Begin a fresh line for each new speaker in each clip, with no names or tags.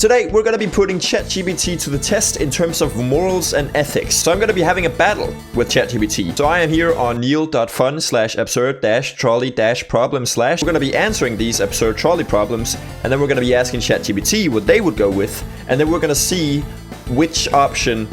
Today, we're going to be putting ChatGPT to the test in terms of morals and ethics. So I'm going to be having a battle with ChatGPT. So I am here on neil.fun/absurd-trolley-problem/. We're going to be answering these absurd trolley problems, and then we're going to be asking ChatGPT what they would go with, and then we're going to see which option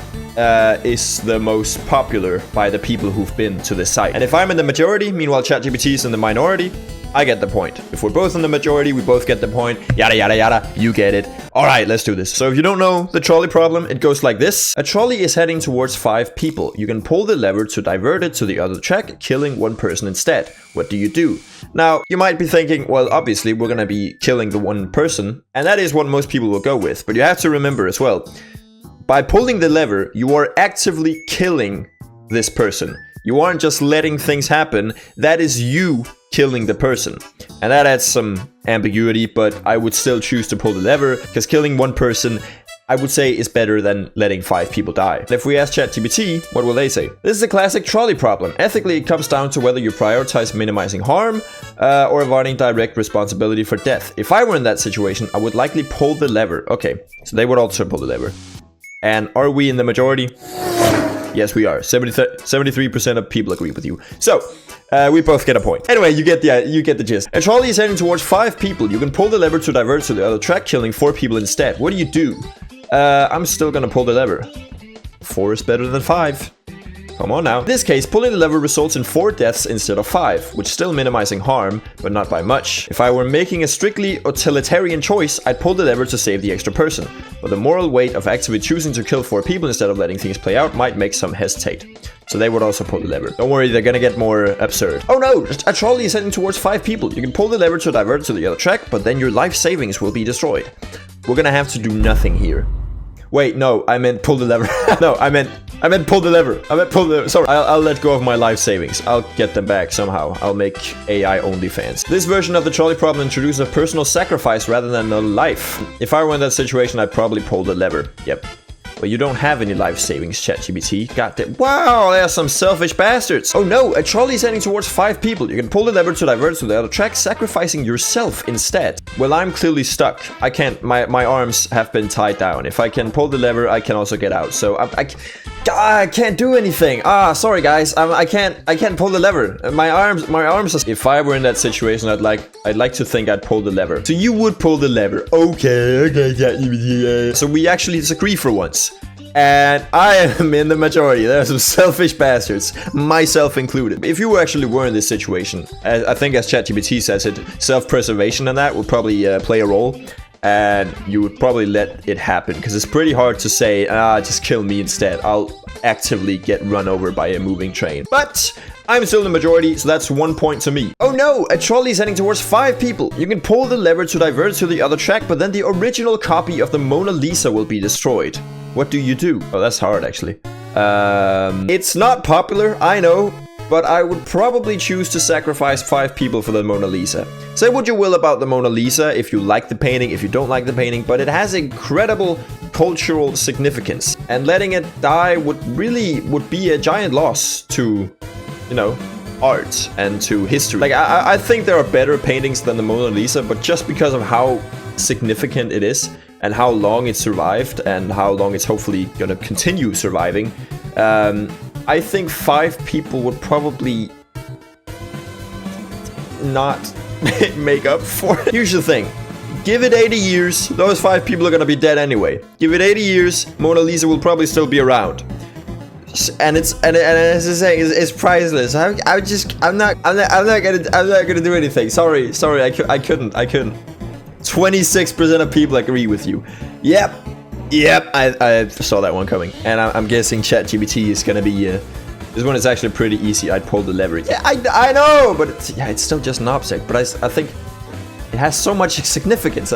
is the most popular by the people who've been to this site. And if I'm in the majority, meanwhile ChatGPT is in the minority, I get the point. If we're both in the majority, we both get the point. Yada, yada, yada. You get it. All right, let's do this. So if you don't know the trolley problem, it goes like this. A trolley is heading towards 5 people. You can pull the lever to divert it to the other track, killing one person instead. What do you do? Now, you might be thinking, well, obviously, we're going to be killing the one person. And that is what most people will go with. But you have to remember as well, by pulling the lever, you are actively killing this person. You aren't just letting things happen. That is you killing the person. And that adds some ambiguity, but I would still choose to pull the lever, because killing one person, I would say, is better than letting 5 people die. And if we ask ChatGPT, what will they say? This is a classic trolley problem. Ethically, it comes down to whether you prioritize minimizing harm or avoiding direct responsibility for death. If I were in that situation, I would likely pull the lever. Okay, so they would also pull the lever. And are we in the majority? Yes, we are. 73% of people agree with you. So, we both get a point. Anyway, you get the gist. A trolley is heading towards 5 people. You can pull the lever to divert to the other track, killing 4 people instead. What do? I'm still gonna pull the lever. 4 is better than 5. Come on now. In this case, pulling the lever results in 4 deaths instead of 5, which is still minimizing harm, but not by much. If I were making a strictly utilitarian choice, I'd pull the lever to save the extra person. But the moral weight of actively choosing to kill 4 people instead of letting things play out might make some hesitate. So they would also pull the lever. Don't worry, they're gonna get more absurd. Oh no, a trolley is heading towards 5 people. You can pull the lever to divert to the other track, but then your life savings will be destroyed. We're gonna have to do nothing here. Wait, no, I meant pull the lever. No, I meant pull the lever. I meant pull the lever. Sorry, I'll let go of my life savings. I'll get them back somehow. I'll make AI OnlyFans. This version of the trolley problem introduces a personal sacrifice rather than a life. If I were in that situation, I'd probably pull the lever. Yep. Well, you don't have any life savings, ChatGPT. Goddamn. Wow, they are some selfish bastards. Oh no, a trolley is heading towards 5 people. You can pull the lever to divert to the other track, sacrificing yourself instead. Well, I'm clearly stuck. I can't, my arms have been tied down. If I can pull the lever, I can also get out. So I can't do anything. Sorry guys, I can't pull the lever. My arms are... If I were in that situation, I'd like to think I'd pull the lever. So you would pull the lever. Okay. So we actually disagree for once. And I am in the majority. There are some selfish bastards, myself included. If you actually were in this situation, I think as ChatGPT says it, self-preservation and that would probably play a role. And you would probably let it happen, because it's pretty hard to say, just kill me instead. I'll actively get run over by a moving train. But I'm still in the majority, so that's 1 point to me. Oh no, a trolley is heading towards 5 people. You can pull the lever to divert to the other track, but then the original copy of the Mona Lisa will be destroyed. What do you do? Oh, that's hard actually. It's not popular, I know, but I would probably choose to sacrifice 5 people for the Mona Lisa. Say what you will about the Mona Lisa, if you like the painting, if you don't like the painting, but it has incredible cultural significance. And letting it die would be a giant loss to, you know, art and to history. Like, I think there are better paintings than the Mona Lisa, but just because of how significant it is, and how long it survived, and how long it's hopefully gonna continue surviving, I think 5 people would probably not make up for it. Here's the thing. Give it 80 years, those 5 people are gonna be dead anyway. Give it 80 years, Mona Lisa will probably still be around. And as I say, it's priceless. I'm not gonna do anything. Sorry, I couldn't. 26% of people agree with you. Yep, I saw that one coming. And I'm guessing ChatGPT is gonna be, this one is actually pretty easy. I'd pull the lever. Yeah, I know, but it's still just an object. But I think it has so much significance.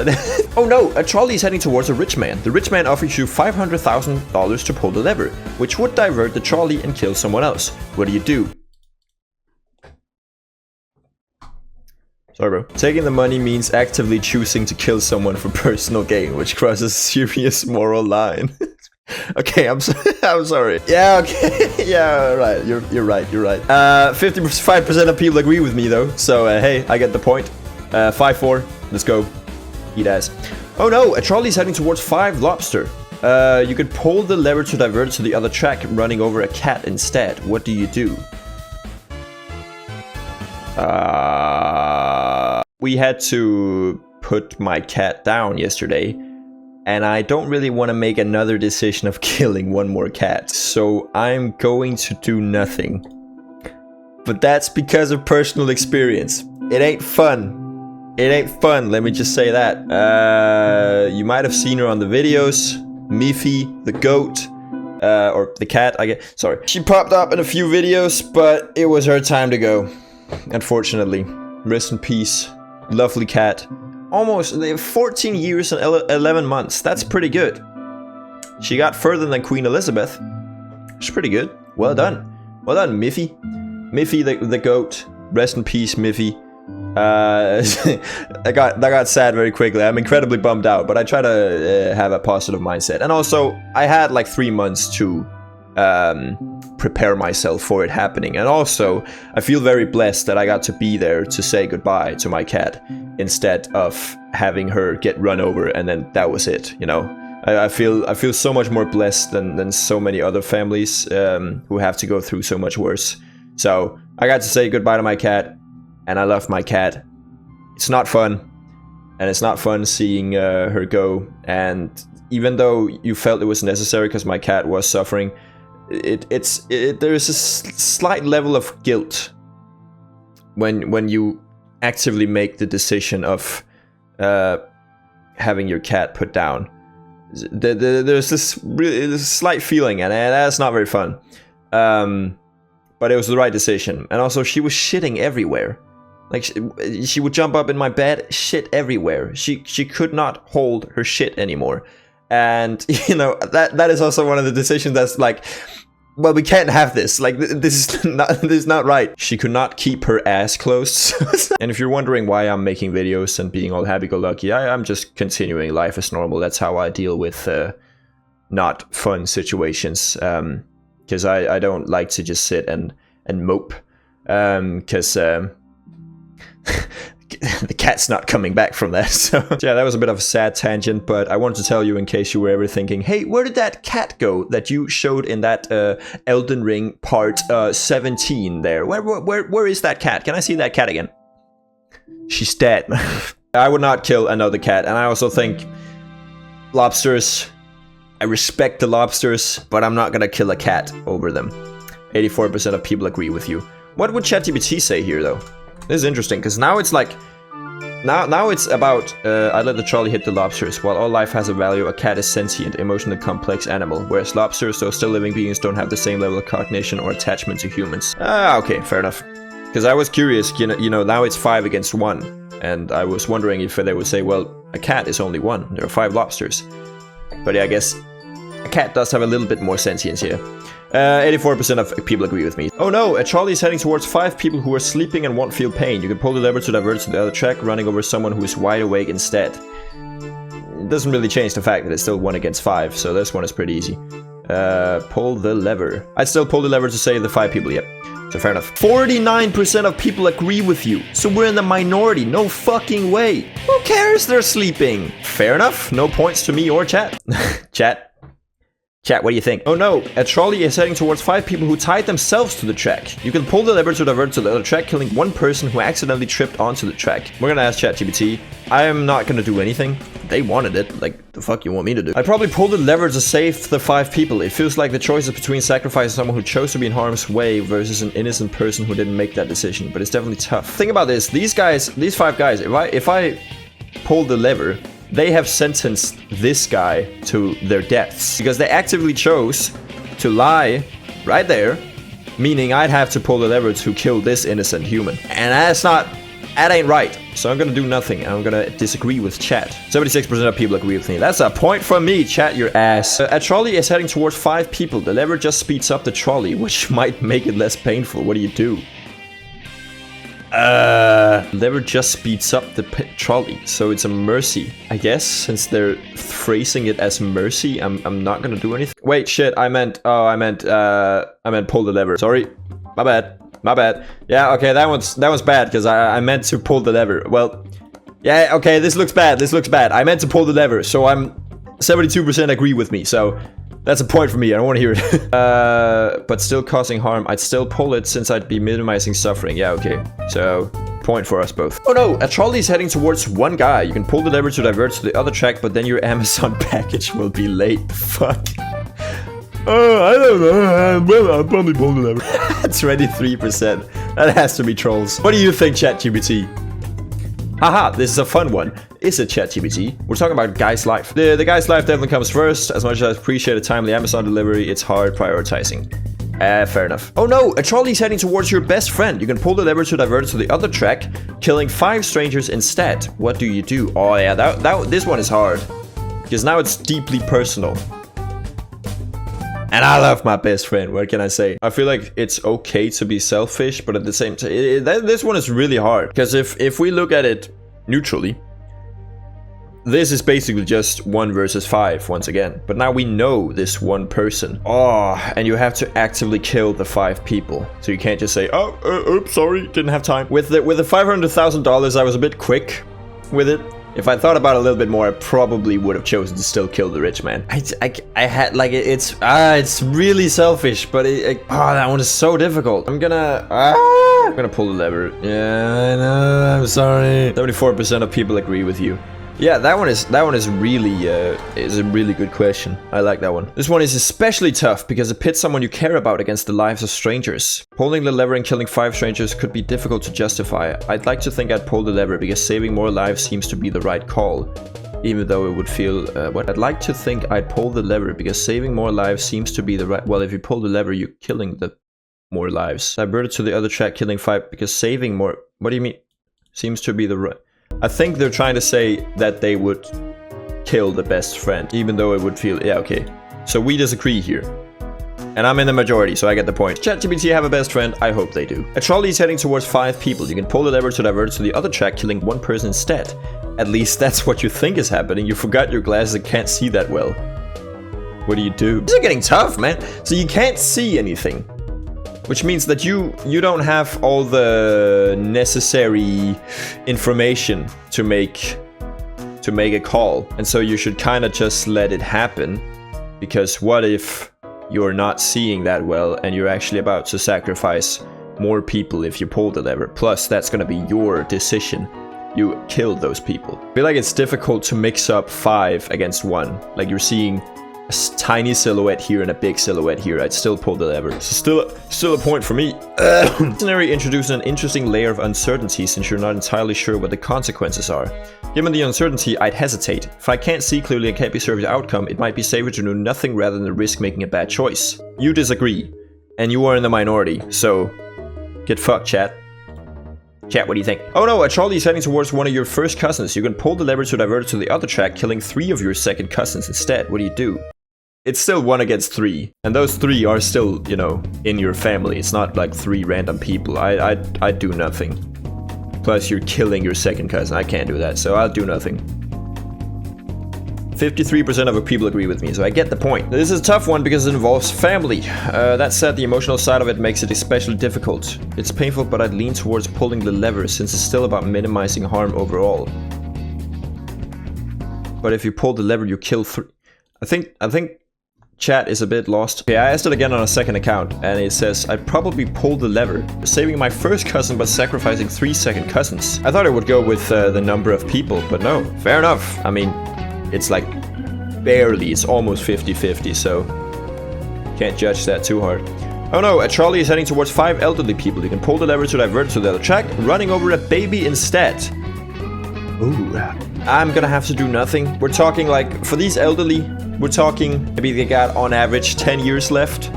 Oh no, a trolley is heading towards a rich man. The rich man offers you $500,000 to pull the lever, which would divert the trolley and kill someone else. What do? Sorry, bro. Taking the money means actively choosing to kill someone for personal gain, which crosses a serious moral line. Okay, I'm sorry. Yeah, okay. Yeah, right. You're right. 55% of people agree with me though. So hey, I get the point. 5-4. Let's go. Eat ass. Oh no, a trolley is heading towards 5 lobster. You could pull the lever to divert to the other track, running over a cat instead. What do you do? We had to put my cat down yesterday, and I don't really want to make another decision of killing one more cat, so I'm going to do nothing. But that's because of personal experience. It ain't fun. It ain't fun, let me just say that. You might have seen her on the videos. Miffy, the goat, or the cat, I guess. Sorry. She popped up in a few videos, but it was her time to go. Unfortunately. Rest in peace. Lovely cat. Almost 14 years and 11 months. That's pretty good. She got further than Queen Elizabeth. It's pretty good. Well done. Well done, Miffy. Miffy the goat. Rest in peace, Miffy. that got sad very quickly. I'm incredibly bummed out, but I try to have a positive mindset. And also, I had like 3 months to prepare myself for it happening. And also, I feel very blessed that I got to be there to say goodbye to my cat instead of having her get run over and then that was it, you know. I feel so much more blessed than so many other families who have to go through so much worse. So I got to say goodbye to my cat, and I love my cat. It's not fun, and it's not fun seeing her go. And even though you felt it was necessary because my cat was suffering, there is a slight level of guilt when you actively make the decision of having your cat put down. There's this slight feeling, and that's not very fun. But it was the right decision. And also, she was shitting everywhere. Like, she would jump up in my bed, shit everywhere. She could not hold her shit anymore. And, you know, that is also one of the decisions that's like, well, we can't have this. Like, this is not right. She could not keep her ass closed. And if you're wondering why I'm making videos and being all happy-go-lucky, I'm just continuing life as normal. That's how I deal with not fun situations. Because I don't like to just sit and mope. Because the cat's not coming back from that. So yeah, that was a bit of a sad tangent, but I wanted to tell you in case you were ever thinking, hey, where did that cat go that you showed in that Elden Ring part 17 there? Where is that cat? Can I see that cat again? She's dead. I would not kill another cat, and I also think lobsters, I respect the lobsters, but I'm not gonna kill a cat over them. 84% of people agree with you. What would ChatGPT say here, though? This is interesting, because now it's like... Now it's about, I let the trolley hit the lobsters. While all life has a value, a cat is sentient, emotionally complex animal. Whereas lobsters, though still living beings, don't have the same level of cognition or attachment to humans. Okay, fair enough. Because I was curious, you know, now it's 5 against 1. And I was wondering if they would say, well, a cat is only 1. There are 5 lobsters. But yeah, I guess a cat does have a little bit more sentience here. 84% of people agree with me. Oh no, a trolley is heading towards 5 people who are sleeping and won't feel pain. You can pull the lever to divert to the other track, running over someone who is wide awake instead. It doesn't really change the fact that it's still 1 against 5, so this one is pretty easy. Pull the lever. I'd still pull the lever to save the 5 people, yep. So fair enough. 49% of people agree with you, so we're in the minority. No fucking way. Who cares they're sleeping? Fair enough. No points to me or chat. Chat, what do you think? Oh no, a trolley is heading towards 5 people who tied themselves to the track. You can pull the lever to divert to the other track, killing 1 person who accidentally tripped onto the track. We're gonna ask ChatGPT. I am not gonna do anything. They wanted it. Like, the fuck you want me to do? I'd probably pull the lever to save the 5 people. It feels like the choice is between sacrificing someone who chose to be in harm's way versus an innocent person who didn't make that decision. But it's definitely tough. Think about this. These 5 guys, if I pull the lever, they have sentenced this guy to their deaths because they actively chose to lie right there, meaning I'd have to pull the lever to kill this innocent human. And that ain't right. So I'm gonna do nothing. I'm gonna disagree with chat. 76% of people agree with me. That's a point for me, chat your ass. A trolley is heading towards 5 people. The lever just speeds up the trolley, which might make it less painful. What do you do? Lever just speeds up the trolley, so it's a mercy, I guess. Since they're phrasing it as mercy, I'm not gonna do anything. Wait, shit, I meant pull the lever. Sorry, my bad. Yeah, okay, that one's bad because I meant to pull the lever. Well, Yeah, okay, this looks bad. This looks bad. I meant to pull the lever, so I'm 72% agree with me. So that's a point for me. I don't want to hear it. But still causing harm. I'd still pull it since I'd be minimizing suffering. Yeah, okay. So point for us both. Oh no, a trolley is heading towards one guy. You can pull the lever to divert to the other track, but then your Amazon package will be late. Fuck. I don't know. Well, I'll probably pull the lever. 23%. That has to be trolls. What do you think, ChatGPT? Haha, this is a fun one. Is it ChatGPT? We're talking about guy's life. The guy's life definitely comes first. As much as I appreciate a timely Amazon delivery, it's hard prioritizing. Fair enough. Oh no, a trolley's heading towards your best friend. You can pull the lever to divert to the other track, killing 5 strangers instead. What do you do? Oh yeah, this one is hard. Because now it's deeply personal. And I love my best friend, what can I say? I feel like it's okay to be selfish, but at the same time, this one is really hard. Because if we look at it neutrally, this is basically just 1 versus 5 once again. But now we know this one person. Oh, and you have to actively kill the 5 people. So you can't just say, oh, oops, sorry, didn't have time. With the $500,000, I was a bit quick with it. If I thought about it a little bit more, I probably would have chosen to still kill the rich man. I had like it's really selfish, but that one is so difficult. I'm gonna pull the lever. Yeah, I know. I'm sorry. 74% of people agree with you. Yeah, that one is really is a really good question. I like that one. This one is especially tough because it pits someone you care about against the lives of strangers. Pulling the lever and killing 5 strangers could be difficult to justify. I'd like to think I'd pull the lever because saving more lives seems to be the right call, even though it would feel I'd like to think I'd pull the lever because saving more lives seems to be the right. Well, if you pull the lever, you're killing the more lives. Divert it to the other track, killing 5 because saving more. What do you mean? Seems to be the right. I think they're trying to say that they would kill the best friend, even though it would feel, yeah, okay. So we disagree here. And I'm in the majority, so I get the point. ChatGPT have a best friend? I hope they do. A trolley is heading towards 5 people. You can pull the lever to divert to the other track, killing 1 person instead. At least that's what you think is happening. You forgot your glasses and can't see that well. What do you do? This is getting tough, man. So you can't see anything. Which means that you don't have all the necessary information to make a call. And so you should kind of just let it happen. Because what if you're not seeing that well and you're actually about to sacrifice more people if you pull the lever? Plus, that's going to be your decision. You killed those people. I feel like it's difficult to mix up 5 against 1. Like you're seeing a tiny silhouette here and a big silhouette here. I'd still pull the lever. So still a point for me. This scenario introduces an interesting layer of uncertainty since you're not entirely sure what the consequences are. Given the uncertainty, I'd hesitate. If I can't see clearly and can't be certain of the outcome, it might be safer to do nothing rather than risk making a bad choice. You disagree, and you are in the minority, so get fucked, chat. Chat, what do you think? Oh no, a trolley is heading towards one of your first cousins. You can pull the lever to divert it to the other track, killing 3 of your second cousins instead. What do you do? It's still 1 against 3, and those 3 are still, you know, in your family. It's not like 3 random people. I'd do nothing. Plus, you're killing your second cousin. I can't do that, so I'll do nothing. 53% of the people agree with me, so I get the point. This is a tough one because it involves family. That said, the emotional side of it makes it especially difficult. It's painful, but I'd lean towards pulling the lever since it's still about minimizing harm overall. But if you pull the lever, you kill 3. I think chat is a bit lost. Okay, I asked it again on a second account, and it says, I'd probably pull the lever, saving my first cousin but sacrificing 3 second cousins. I thought it would go with the number of people, but no. Fair enough. I mean, it's like barely, it's almost 50-50, so can't judge that too hard. Oh no, a trolley is heading towards 5 elderly people. You can pull the lever to divert to the other track, running over a baby instead. Ooh, I'm gonna have to do nothing. We're talking like, for these elderly, we're talking maybe they got on average 10 years left.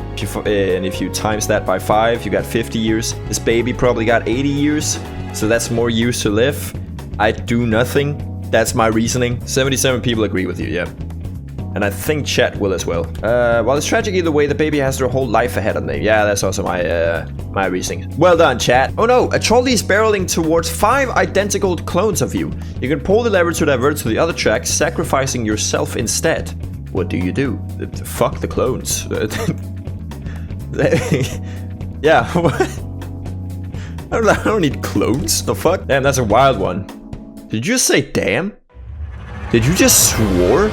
And if you times that by 5, you got 50 years. This baby probably got 80 years. So that's more years to live. I'd do nothing. That's my reasoning. 77 people agree with you, yeah. And I think chat will as well. While it's tragic either way, the baby has their whole life ahead of them. Yeah, that's also my reasoning. Well done, chat. Oh no, a trolley is barreling towards 5 identical clones of you. You can pull the lever to divert to the other track, sacrificing yourself instead. What do you do? Fuck the clones. Yeah, what? I don't need clones. The fuck? Damn, that's a wild one. Did you just say damn? Did you just swore?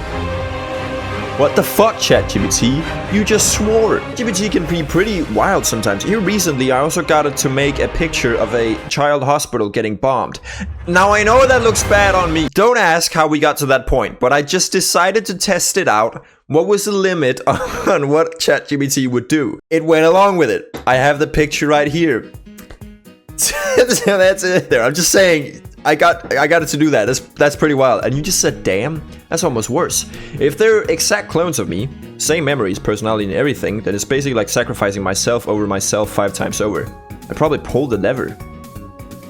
What the fuck, ChatGPT? You just swore. GPT can be pretty wild sometimes. Here recently, I also got it to make a picture of a child hospital getting bombed. Now, I know that looks bad on me. Don't ask how we got to that point, but I just decided to test it out. What was the limit on what ChatGPT would do? It went along with it. I have the picture right here. So that's it there. I'm just saying, I got it to do that. That's pretty wild. And you just said, damn? That's almost worse. If they're exact clones of me, same memories, personality, and everything, then it's basically like sacrificing myself over myself 5 times over. I'd probably pull the lever.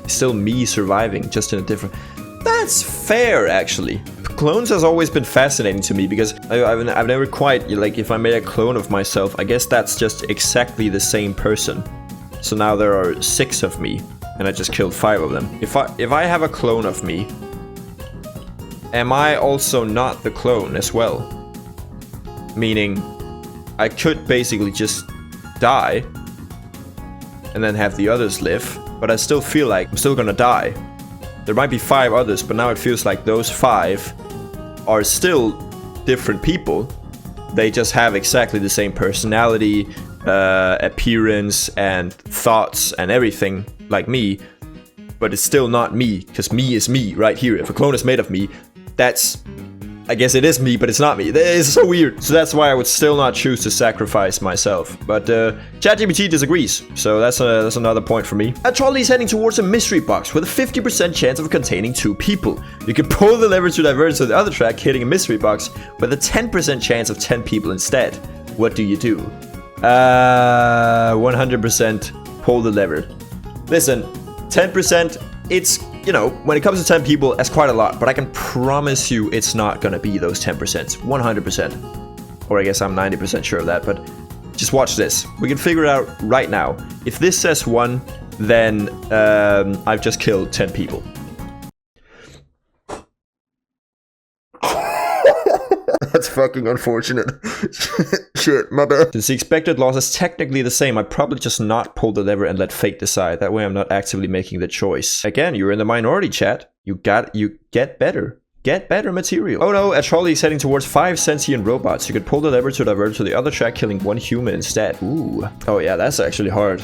It's still me surviving, just in a different... That's fair, actually. Clones has always been fascinating to me because I've never quite, like, if I made a clone of myself, I guess that's just exactly the same person. So now there are 6 of me, and I just killed 5 of them. If I have a clone of me, am I also not the clone as well? Meaning, I could basically just die, and then have the others live, but I still feel like I'm still gonna die. There might be 5 others, but now it feels like those 5 are still different people. They just have exactly the same personality, appearance, and thoughts, and everything like me. But it's still not me, because me is me right here. If a clone is made of me, that's... I guess it is me, but it's not me. It's so weird. So that's why I would still not choose to sacrifice myself. But ChatGPT disagrees, so that's another point for me. A trolley is heading towards a mystery box with a 50% chance of containing 2 people. You can pull the lever to divert to the other track, hitting a mystery box with a 10% chance of 10 people instead. What do you do? 100% pull the lever. Listen, 10%, it's... You know, when it comes to 10 people, that's quite a lot, but I can promise you it's not gonna be those 10%, 100%. Or I guess I'm 90% sure of that, but just watch this. We can figure it out right now. If this says 1, then I've just killed 10 people. That's fucking unfortunate. Shit, my bad. Since the expected loss is technically the same, I'd probably just not pull the lever and let fate decide. That way I'm not actively making the choice. Again, you're in the minority, chat. You get better. Get better material. Oh no, a trolley is heading towards 5 sentient robots. You could pull the lever to divert to the other track, killing 1 human instead. Ooh. Oh yeah, that's actually hard.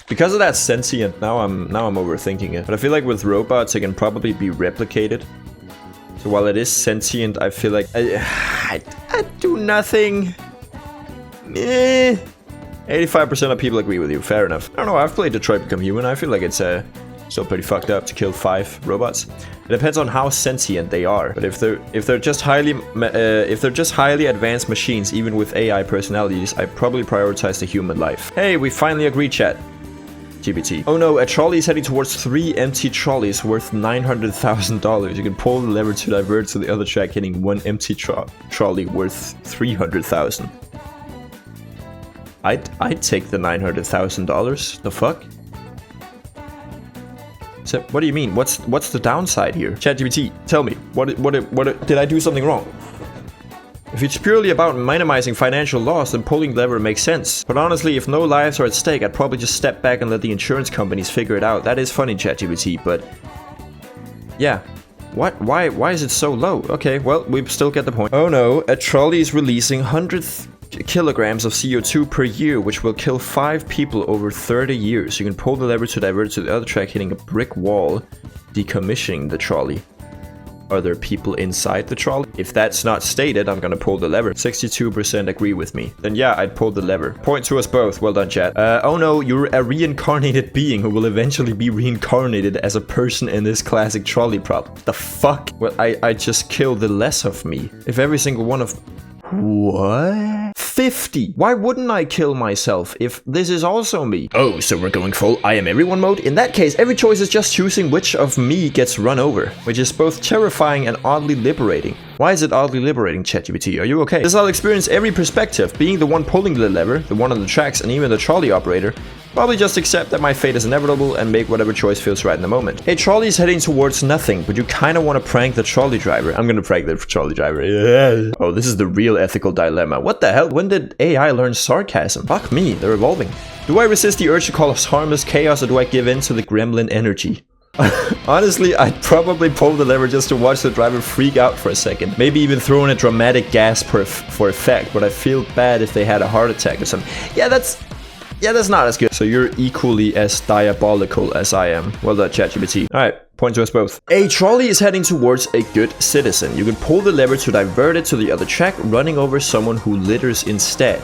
Because of that sentient, now I'm overthinking it. But I feel like with robots, it can probably be replicated. So while it is sentient, I feel like I do nothing. 85% of people agree with you. Fair enough. I don't know. I've played Detroit Become Human. I feel like it's still pretty fucked up to kill 5 robots. It depends on how sentient they are. But if they're just highly advanced machines, even with AI personalities, I probably prioritize the human life. Hey, we finally agreed, chat. GPT. Oh no, a trolley is heading towards 3 empty trolleys worth $900,000. You can pull the lever to divert to the other track, hitting 1 empty trolley worth $300,000. I'd take the $900,000. The fuck? So what do you mean? What's the downside here? ChatGPT, tell me. What did I do something wrong? If it's purely about minimizing financial loss, then pulling the lever makes sense. But honestly, if no lives are at stake, I'd probably just step back and let the insurance companies figure it out. That is funny, ChatGPT, but... Yeah. What? Why is it so low? Okay, well, we still get the point. Oh no, a trolley is releasing 100 kilograms of CO2 per year, which will kill 5 people over 30 years. You can pull the lever to divert to the other track, hitting a brick wall, decommissioning the trolley. Are there people inside the trolley? If that's not stated, I'm gonna pull the lever. 62% agree with me. Then yeah, I'd pull the lever. Point to us both. Well done, chat. Oh no, you're a reincarnated being who will eventually be reincarnated as a person in this classic trolley problem. The fuck? Well, I just killed the less of me. If every single one of... What? 50. Why wouldn't I kill myself if this is also me? Oh, so we're going full I am everyone mode? In that case, every choice is just choosing which of me gets run over, which is both terrifying and oddly liberating. Why is it oddly liberating, ChatGPT? Are you okay? This I'll experience every perspective, being the one pulling the lever, the one on the tracks, and even the trolley operator. Probably just accept that my fate is inevitable and make whatever choice feels right in the moment. A trolley is heading towards nothing, but you kinda wanna prank the trolley driver. I'm gonna prank the trolley driver. Yeah. Oh, this is the real ethical dilemma. What the hell? When did AI learn sarcasm? Fuck me, they're evolving. Do I resist the urge to call us harmless chaos, or do I give in to the gremlin energy? Honestly, I'd probably pull the lever just to watch the driver freak out for a second. Maybe even throw in a dramatic gasp for effect, but I feel bad if they had a heart attack or something. Yeah, that's not as good. So you're equally as diabolical as I am. Well done, ChatGPT. Alright, point to us both. A trolley is heading towards a good citizen. You can pull the lever to divert it to the other track, running over someone who litters instead.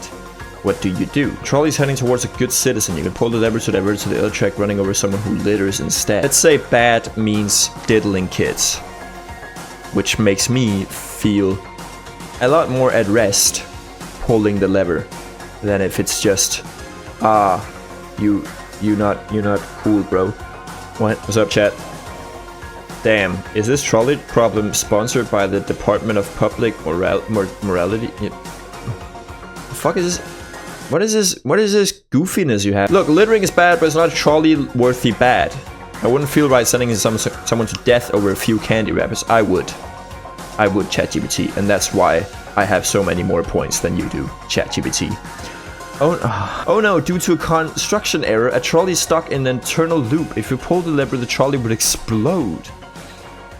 What do you do? Trolley's heading towards a good citizen. You can pull the lever to divert it to the other track, running over someone who litters instead. Let's say bad means diddling kids, which makes me feel a lot more at rest pulling the lever than if it's just, you're not cool, bro. What's up, chat? Damn, is this trolley problem sponsored by the Department of Public Morality? Yeah. The fuck is this? What is this goofiness you have? Look, littering is bad, but it's not trolley-worthy bad. I wouldn't feel right sending someone to death over a few candy wrappers. I would, ChatGPT, and that's why I have so many more points than you do, ChatGPT. Oh no, due to a construction error, a trolley is stuck in an internal loop. If you pull the lever, the trolley would explode.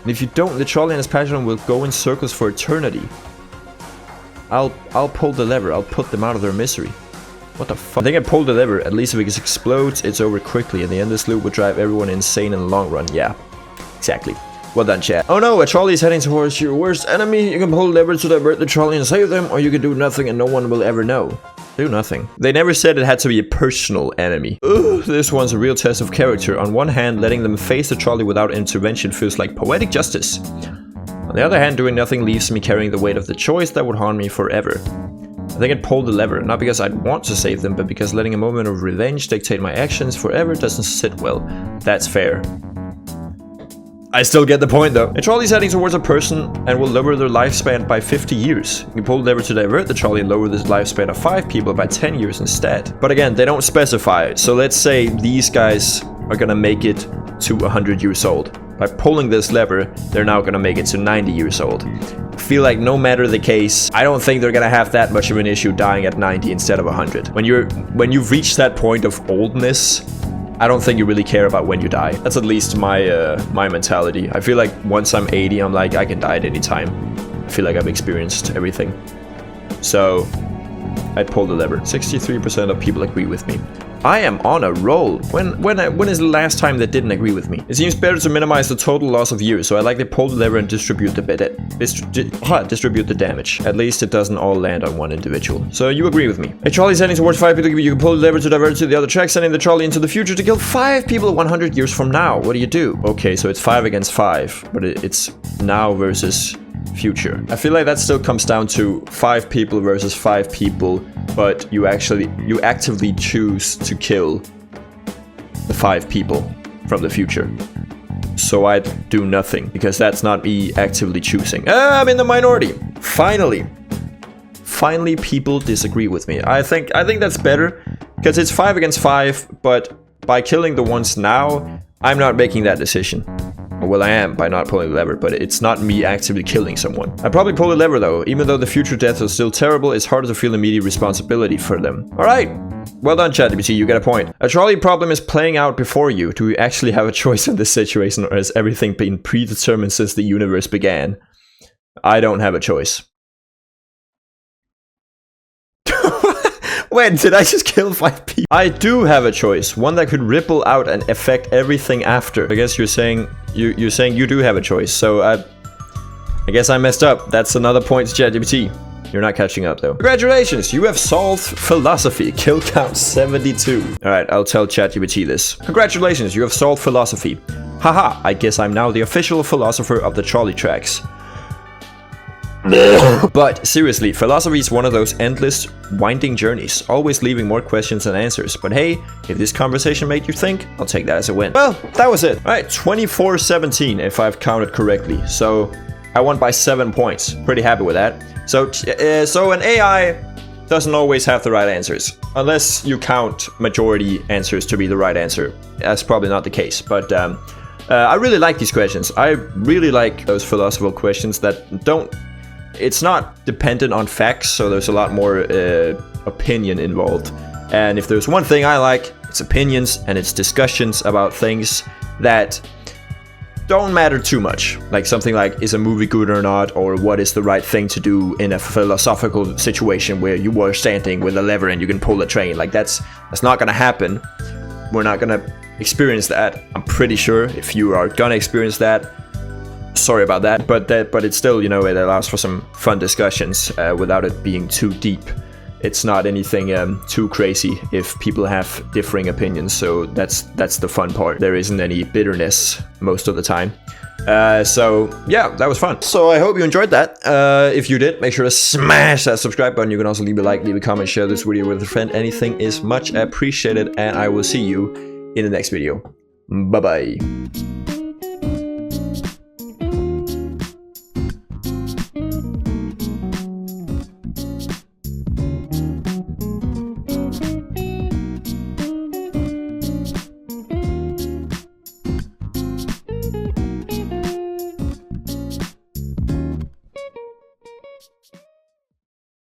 And if you don't, the trolley and its passenger will go in circles for eternity. I'll pull the lever. I'll put them out of their misery. What the fuck? I think I pulled the lever. At least if it explodes, it's over quickly. And the endless loop would drive everyone insane in the long run. Yeah, exactly. Well done, chat. Oh no, a trolley is heading towards your worst enemy. You can pull the lever to divert the trolley and save them, or you can do nothing and no one will ever know. Do nothing. They never said it had to be a personal enemy. Ugh, this one's a real test of character. On one hand, letting them face the trolley without intervention feels like poetic justice. On the other hand, doing nothing leaves me carrying the weight of the choice that would haunt me forever. I think I'd pull the lever, not because I'd want to save them, but because letting a moment of revenge dictate my actions forever doesn't sit well. That's fair. I still get the point though. A trolley is heading towards a person and will lower their lifespan by 50 years. You can pull the lever to divert the trolley and lower the lifespan of 5 people by 10 years instead. But again, they don't specify. So let's say these guys are gonna make it to 100 years old. By pulling this lever, they're now gonna make it to 90 years old. I feel like no matter the case, I don't think they're gonna have that much of an issue dying at 90 instead of 100. When you've reached that point of oldness, I don't think you really care about when you die. That's at least my my mentality. I feel like once I'm 80, I'm like, I can die at any time. I feel like I've experienced everything. So, I'd pull the lever. 63% of people agree with me. I am on a roll. When is the last time that didn't agree with me? It seems better to minimize the total loss of years, so I like to pull the lever and distribute the damage. At least it doesn't all land on one individual. So you agree with me. A trolley is heading towards 5 people. You can pull the lever to divert to the other track, sending the trolley into the future to kill 5 people 100 years from now. What do you do? Okay, so it's 5 against 5, but it's now versus future. I feel like that still comes down to 5 people versus 5 people, but you actively choose to kill the 5 people from the future. So I'd do nothing, because that's not me actively choosing. I'm in the minority. Finally people disagree with me. I think that's better, because it's 5 against 5, but by killing the ones now, I'm not making that decision. Well, I am by not pulling the lever, but it's not me actively killing someone. I'd probably pull the lever though. Even though the future deaths are still terrible, it's harder to feel immediate responsibility for them. Alright, well done ChatGPT, you get a point. A trolley problem is playing out before you. Do you actually have a choice in this situation, or has everything been predetermined since the universe began? I don't have a choice. When did I just kill 5 people? I do have a choice, one that could ripple out and affect everything after. I guess you're saying you do have a choice, so I guess I messed up. That's another point to ChatGPT. You're not catching up though. Congratulations, you have solved philosophy. Kill count 72. Alright, I'll tell ChatGPT this. Congratulations, you have solved philosophy. Haha, I guess I'm now the official philosopher of the trolley tracks. But seriously, philosophy is one of those endless, winding journeys, always leaving more questions than answers. But hey, if this conversation made you think, I'll take that as a win. Well, that was it. Alright, 24-17 if I've counted correctly. So, I won by 7 points. Pretty happy with that. So an AI doesn't always have the right answers. Unless you count majority answers to be the right answer. That's probably not the case. But I really like these questions. I really like those philosophical questions that don't... It's not dependent on facts, so there's a lot more opinion involved. And if there's one thing I like, it's opinions and it's discussions about things that don't matter too much. Like something like, is a movie good or not, or what is the right thing to do in a philosophical situation where you were standing with a lever and you can pull a train. Like that's not gonna happen. We're not gonna experience that. I'm pretty sure. If you are gonna experience that, sorry about that. But it's still, you know, it allows for some fun discussions without it being too deep. It's not anything too crazy if people have differing opinions, so that's the fun part. There isn't any bitterness most of the time. So yeah, that was fun. So I hope you enjoyed that. If you did, make sure to smash that subscribe button. You can also leave a like, leave a comment, share this video with a friend. Anything is much appreciated, and I will see you in the next video. Bye bye.